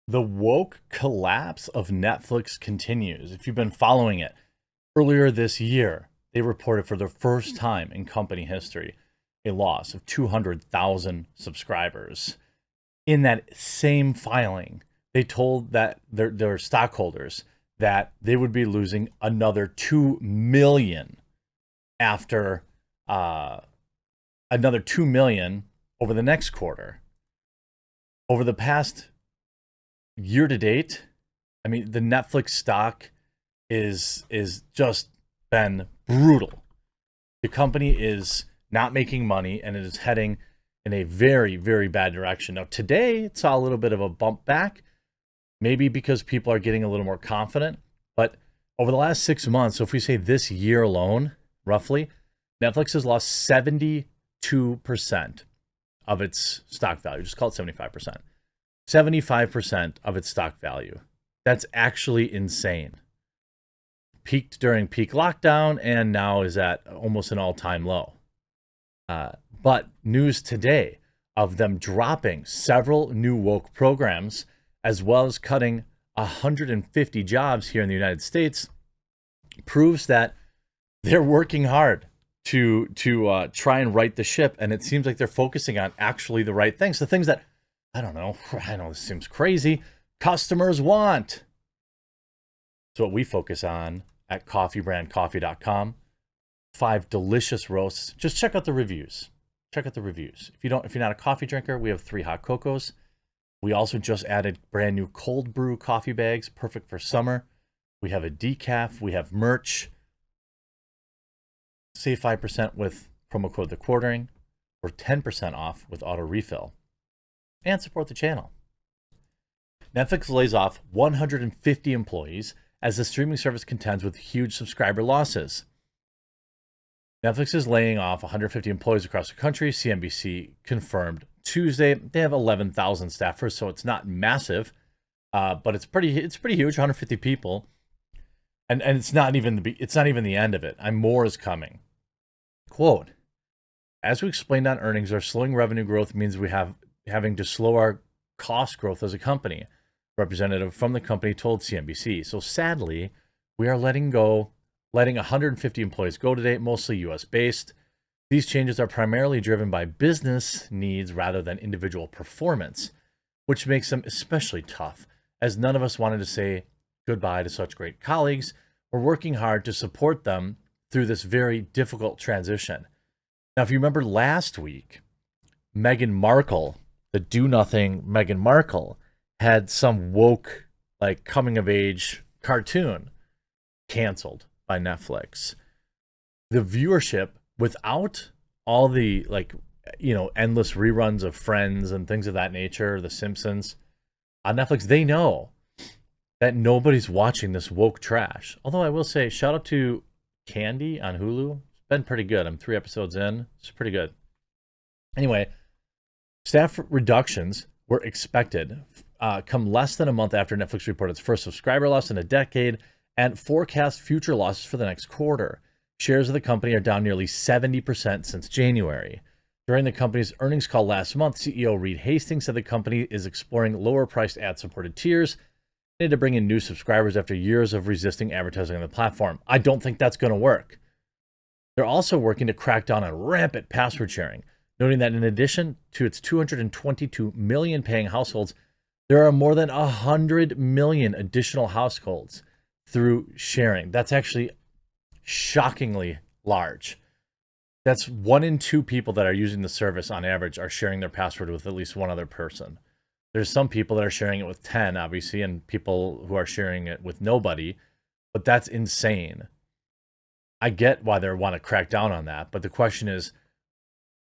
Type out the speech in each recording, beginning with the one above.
The woke collapse of Netflix continues. If you've been following it, earlier this year, they reported for the first time in company history a loss of 200,000 subscribers. In that same filing, they told that their stockholders that they would be losing another 2 million after another 2 million over the next quarter. Over the past year to date, I mean, the Netflix stock is just been brutal. The company is not making money and it is heading in a very, very bad direction. Now, today it saw a little bit of a bump back, maybe because people are getting a little more confident. But over the last 6 months, so if we say this year alone, roughly, Netflix has lost 72% of its stock value. Just call it 75%. 75% of its stock value. That's actually insane. Peaked during peak lockdown and now is at almost an all-time low. But news today of them dropping several new woke programs, as well as cutting 150 jobs here in the United States, proves that they're working hard to try and right the ship. And it seems like they're focusing on actually the right things, the things that I know this seems crazy, customers want. So what we focus on at coffeebrandcoffee.com, 5 delicious roasts. Just check out the reviews. Check out the reviews. If you're not a coffee drinker, we have 3 hot cocos. We also just added brand new cold brew coffee bags, perfect for summer. We have a decaf. We have merch. Save 5% with promo code The Quartering, or 10% off with auto refill. And support the channel. Netflix lays off 150 employees as the streaming service contends with huge subscriber losses. Netflix is laying off 150 employees across the country. CNBC confirmed Tuesday. They have 11,000 staffers, so it's not massive, but it's pretty huge. 150 people, and it's not even the end of it. And more is coming. Quote: as we explained on earnings, our slowing revenue growth means we have having to slow our cost growth as a company. Representative from the company told CNBC. So sadly, we are letting 150 employees go today, mostly US based. These changes are primarily driven by business needs rather than individual performance, which makes them especially tough, as none of us wanted to say goodbye to such great colleagues. We're working hard to support them through this very difficult transition. Now, if you remember last week, Meghan Markle, the do-nothing Meghan Markle, had some woke, like, coming-of-age cartoon canceled by Netflix. The viewership, without all the, endless reruns of Friends and things of that nature, The Simpsons, on Netflix, they know that nobody's watching this woke trash. Although I will say, shout out to Candy on Hulu. It's been pretty good. I'm 3 episodes in. It's pretty good. Anyway, staff reductions were expected, come less than a month after Netflix reported its first subscriber loss in a decade and forecast future losses for the next quarter. Shares of the company are down nearly 70% since January. During the company's earnings call last month, CEO Reed Hastings said the company is exploring lower-priced ad-supported tiers to bring in new subscribers after years of resisting advertising on the platform. I don't think that's going to work. They're also working to crack down on rampant password sharing, noting that in addition to its 222 million paying households, there are more than 100 million additional households through sharing. That's actually shockingly large. That's 1 in 2 people that are using the service on average are sharing their password with at least one other person. There's some people that are sharing it with 10, obviously, and people who are sharing it with nobody, but that's insane. I get why they want to crack down on that, but the question is,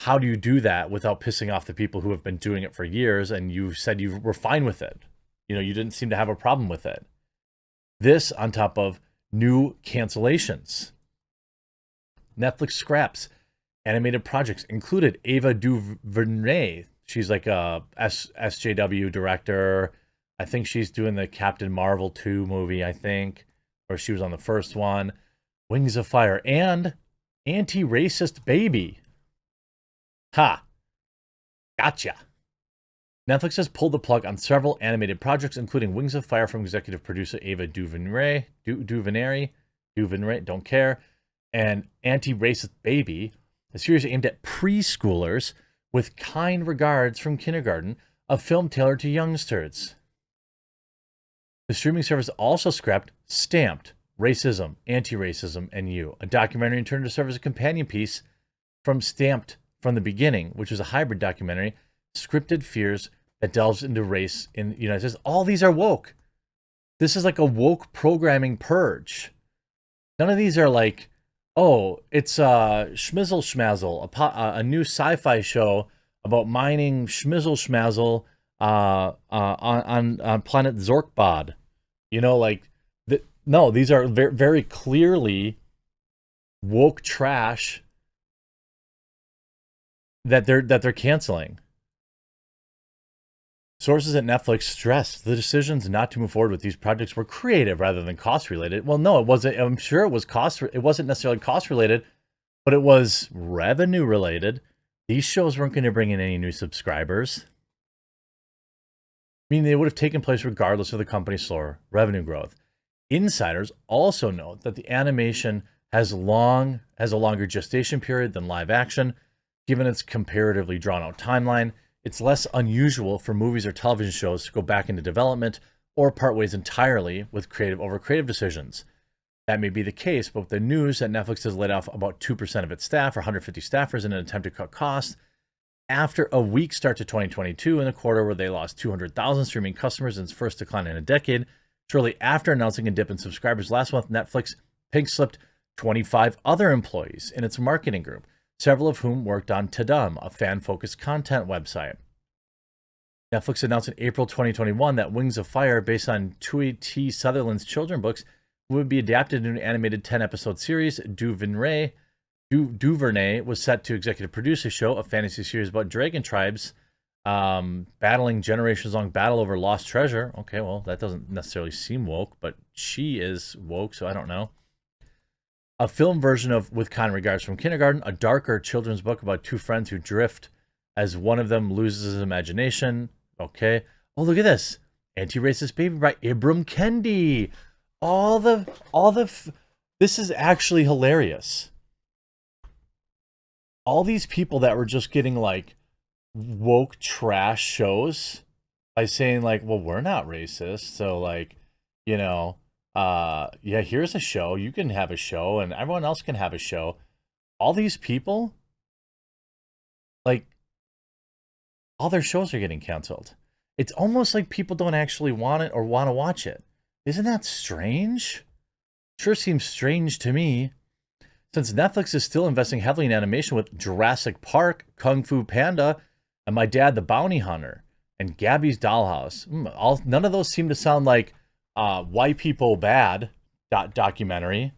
how do you do that without pissing off the people who have been doing it for years and you said you were fine with it? You didn't seem to have a problem with it. This on top of new cancellations. Netflix scraps animated projects included Ava DuVernay. She's like a SJW director. I think she's doing the Captain Marvel 2 movie, I think, or she was on the first one. Wings of Fire and Anti-Racist Baby. Ha! Gotcha. Netflix has pulled the plug on several animated projects, including Wings of Fire from executive producer Ava DuVernay, don't care, and Anti-Racist Baby, a series aimed at preschoolers with kind regards from kindergarten, a film tailored to youngsters. The streaming service also scrapped Stamped, Racism, Anti-Racism, and You, a documentary intended to serve as a companion piece from Stamped from the Beginning, which was a hybrid documentary, scripted fears that delves into race in the United States. All these are woke. This is like a woke programming purge. None of these are like, oh, it's Schmizzle Schmazzle, a new sci-fi show about mining Schmizzle Schmazzle on planet Zorkbod. You know, like, no, these are very, very clearly woke trash that they're canceling. Sources at Netflix stressed the decisions not to move forward with these projects were creative rather than cost related. Well, no, it wasn't. I'm sure it was it wasn't necessarily cost related, but it was revenue related. These shows weren't going to bring in any new subscribers. Meaning they would have taken place regardless of the company's slower revenue growth. Insiders also note that the animation has a longer gestation period than live action, given its comparatively drawn-out timeline. It's less unusual for movies or television shows to go back into development or part ways entirely with creative decisions. That may be the case, but with the news that Netflix has laid off about 2% of its staff, or 150 staffers, in an attempt to cut costs, after a weak start to 2022 in the quarter where they lost 200,000 streaming customers in its first decline in a decade, shortly after announcing a dip in subscribers last month, Netflix pink-slipped 25 other employees in its marketing group, several of whom worked on Tadum, a fan-focused content website. Netflix announced in April 2021 that Wings of Fire, based on Tui T. Sutherland's children's books, would be adapted into an animated 10-episode series. DuVernay was set to executive produce a show, a fantasy series about dragon tribes battling generations-long battle over lost treasure. Okay, well, that doesn't necessarily seem woke, but she is woke, so I don't know. A film version of With Kind Regards from Kindergarten, a darker children's book about two friends who drift as one of them loses his imagination. Okay. Oh, look at this. Anti-Racist Baby by Ibram Kendi. This is actually hilarious. All these people that were just getting like woke trash shows by saying like, well, we're not racist. So like, you know, yeah, here's a show. You can have a show and everyone else can have a show. All these people, like, all their shows are getting canceled. It's almost like people don't actually want it or want to watch it. Isn't that strange? Sure seems strange to me. Since Netflix is still investing heavily in animation with Jurassic Park, Kung Fu Panda, and My Dad the Bounty Hunter, and Gabby's Dollhouse. None of those seem to sound like White People Bad documentary.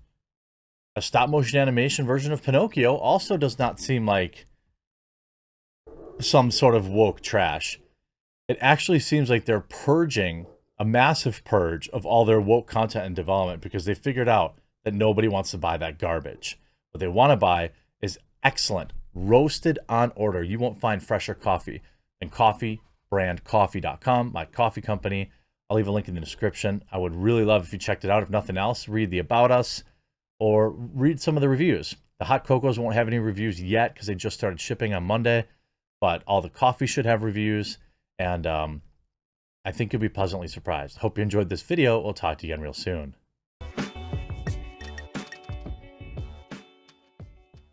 A stop-motion animation version of Pinocchio also does not seem like some sort of woke trash. It actually seems like they're purging, a massive purge of all their woke content and development because they figured out that nobody wants to buy that garbage. What they want to buy is excellent, roasted on order. You won't find fresher coffee than coffeebrandcoffee.com, my coffee company. I'll leave a link in the description. I would really love if you checked it out. If nothing else, read the About Us or read some of the reviews. The hot cocos won't have any reviews yet because they just started shipping on Monday, but all the coffee should have reviews, and I think you'll be pleasantly surprised. Hope you enjoyed this video. We'll talk to you again real soon.